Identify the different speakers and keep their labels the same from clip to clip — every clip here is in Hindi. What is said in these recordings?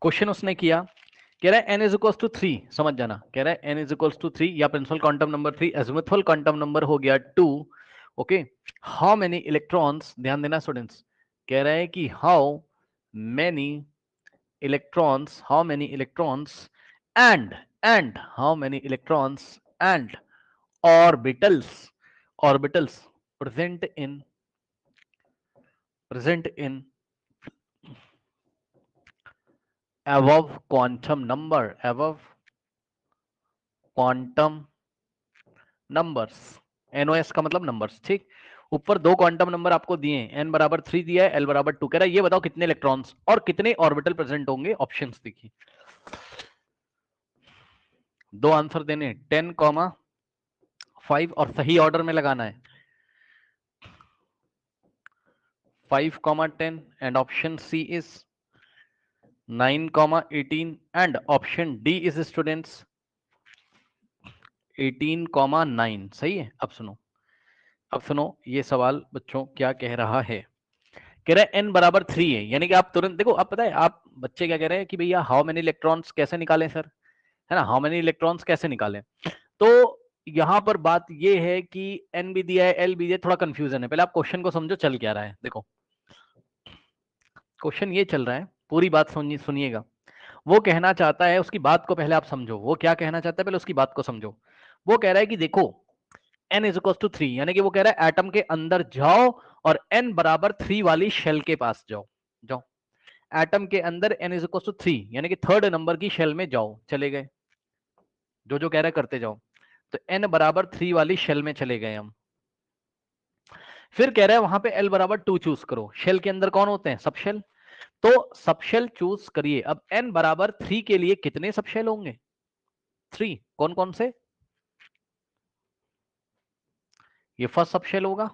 Speaker 1: क्वेश्चन उसने किया, कह रहा है n इज इक्वल टू 3, समझ जाना, कह रहा है n इज इक्वल टू 3 या principal quantum number 3, azimuthal quantum number हो गया 2। ओके, हाउ मेनी इलेक्ट्रॉन्स, ध्यान देना स्टूडेंट्स, कह रहा है कि how many electrons and how many electrons and orbitals present in above quantum numbers, NOS का मतलब नंबर्स, ठीक। ऊपर दो क्वांटम नंबर आपको दिए हैं, n बराबर 3 दिया है, l बराबर 2, कह रहा है ये बताओ कितने इलेक्ट्रॉन्स और कितने ऑर्बिटल प्रेजेंट होंगे। ऑप्शंस देखिए, दो आंसर देने 10,5 और सही ऑर्डर में लगाना है 5,10 and option C is 9,18 and option D is students 18,9। सही है। अब सुनो ये सवाल बच्चों क्या कह रहा है, कह रहा है n बराबर 3 है, यानी कि आप तुरंत देखो, आप पता है आप बच्चे क्या कह रहे हैं कि भैया हाउ मेनी इलेक्ट्रॉन्स कैसे निकालें सर, है ना, हाउ मेनी इलेक्ट्रॉन्स कैसे निकालें। तो यहां पर बात ये है कि n भी दिया है, l भी दिया है, थोड़ा कंफ्यूजन है। पहले आप क्वेश्चन को समझो चल क्या रहा है। देखो क्वेश्चन ये चल रहा है, पूरी बात सुनिएगा। वो कहना चाहता है, उसकी बात को पहले आप समझो, वो क्या कहना चाहता है पहले उसकी बात को समझो। वो कह रहा है कि देखो n इज इक्वल टू 3, यानी कि वो कह रहा है एटम के अंदर जाओ और n बराबर 3 वाली शेल के पास जाओ एटम के अंदर n इज इक्वल टू 3 यानी कि थर्ड नंबर की शेल में जाओ। चले गए, जो कह रहा है करते जाओ। तो n बराबर 3 वाली शेल में चले गए हम। फिर कह रहा है वहां पे l बराबर 2 चूज करो। शेल के अंदर कौन होते हैं, सब शेल। तो सबशेल चूज करिए। अब n बराबर 3 के लिए कितने सबशेल होंगे, 3। कौन कौन से, ये फर्स्ट सबशेल होगा,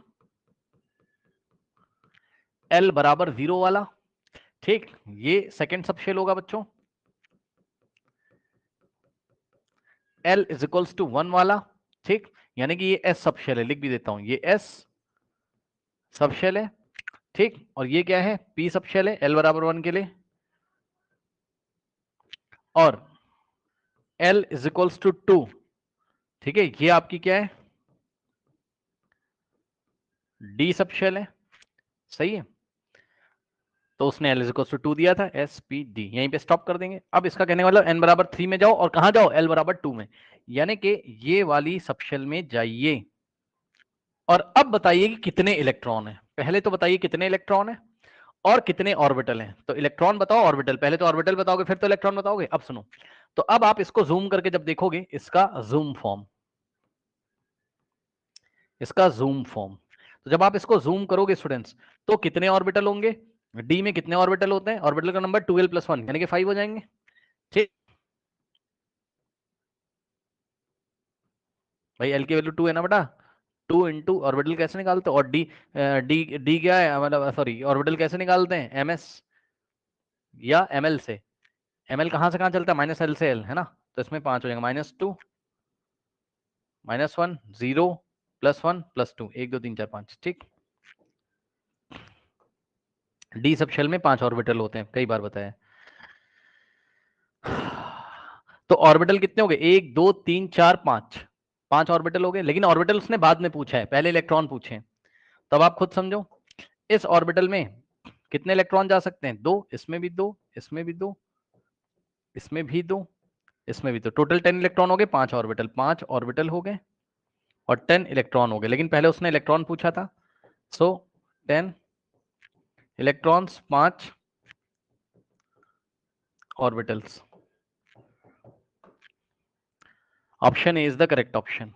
Speaker 1: l बराबर 0 वाला, ठीक। ये सेकंड सबशेल होगा बच्चों, l इज इक्वल्स टू 1 वाला, ठीक। यानी कि ये s सबशेल है, लिख भी देता हूं, ये s सबशेल है, ठीक। और ये क्या है, p सबशेल है l बराबर 1 के लिए। और l इज इक्वल्स टू 2, ठीक है। ये आपकी क्या है, d सबशेल है, सही है। तो उसने L इक्वल टू 2 दिया था, SPD, यहीं पे स्टॉप कर देंगे। अब इसका कहने वाला n बराबर 3 में जाओ और कहां जाओ, L बराबर 2 में, यानी कि ये वाली सबशेल में जाइए। और अब बताइए कि कितने इलेक्ट्रॉन है, पहले तो बताइए कितने इलेक्ट्रॉन है और कितने ऑर्बिटल हैं। तो इलेक्ट्रॉन बताओ, ऑर्बिटल, पहले तो ऑर्बिटल बताओगे फिर तो इलेक्ट्रॉन बताओगे। अब सुनो, तो अब आप इसको जूम करके जब देखोगे, इसका जूम फॉर्म, तो जब आप इसको जूम करोगे स्टूडेंट्स, तो कितने ऑर्बिटल होंगे, डी में कितने ऑर्बिटल होते हैं, ऑर्बिटल का नंबर 12 + 1 यानी कि 5 हो जाएंगे, ठीक। भाई एल की वैल्यू 2 है ना बेटा, 2 इंटू ऑर्बिटल कैसे निकालते हैं, और डी डी डी क्या है, मतलब सॉरी ऑर्बिटल कैसे निकालते हैं, एमएस या एमएल से। एमएल कहां से कहां चलता है, -L से L, है ना। तो इसमें 5 हो जाएगा, -2 -1 0 +1 +2 1 2 3 4 5, ठीक। डी सब शेल में 5 ऑर्बिटल होते हैं, कई बार बताया। तो ऑर्बिटल कितने हो गए, 1 2 3 4 5, 5 ऑर्बिटल हो गए। लेकिन ऑर्बिटल उसने बाद में पूछा है, पहले इलेक्ट्रॉन पूछे। तब आप खुद समझो, इस ऑर्बिटल में कितने इलेक्ट्रॉन जा सकते हैं, 2, इसमें भी 2, इसमें भी 2, इसमें भी 2, इसमें भी 2, टोटल 10 इलेक्ट्रॉन हो गए। 5 ऑर्बिटल हो गए और 10 इलेक्ट्रॉन हो गए। लेकिन पहले उसने इलेक्ट्रॉन पूछा था, सो 10 electrons, 5 orbitals. Option A is the correct option.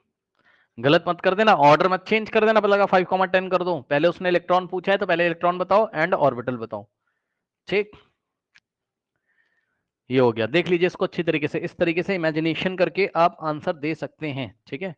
Speaker 1: गलत मत कर देना, ऑर्डर मत चेंज कर देना, पता लगा 5,10 कर दो। पहले उसने इलेक्ट्रॉन पूछा है तो पहले इलेक्ट्रॉन बताओ एंड ऑर्बिटल बताओ, ठीक। ये हो गया, देख लीजिए इसको अच्छी तरीके से, इस तरीके से इमेजिनेशन करके आप आंसर दे सकते हैं, ठीक है।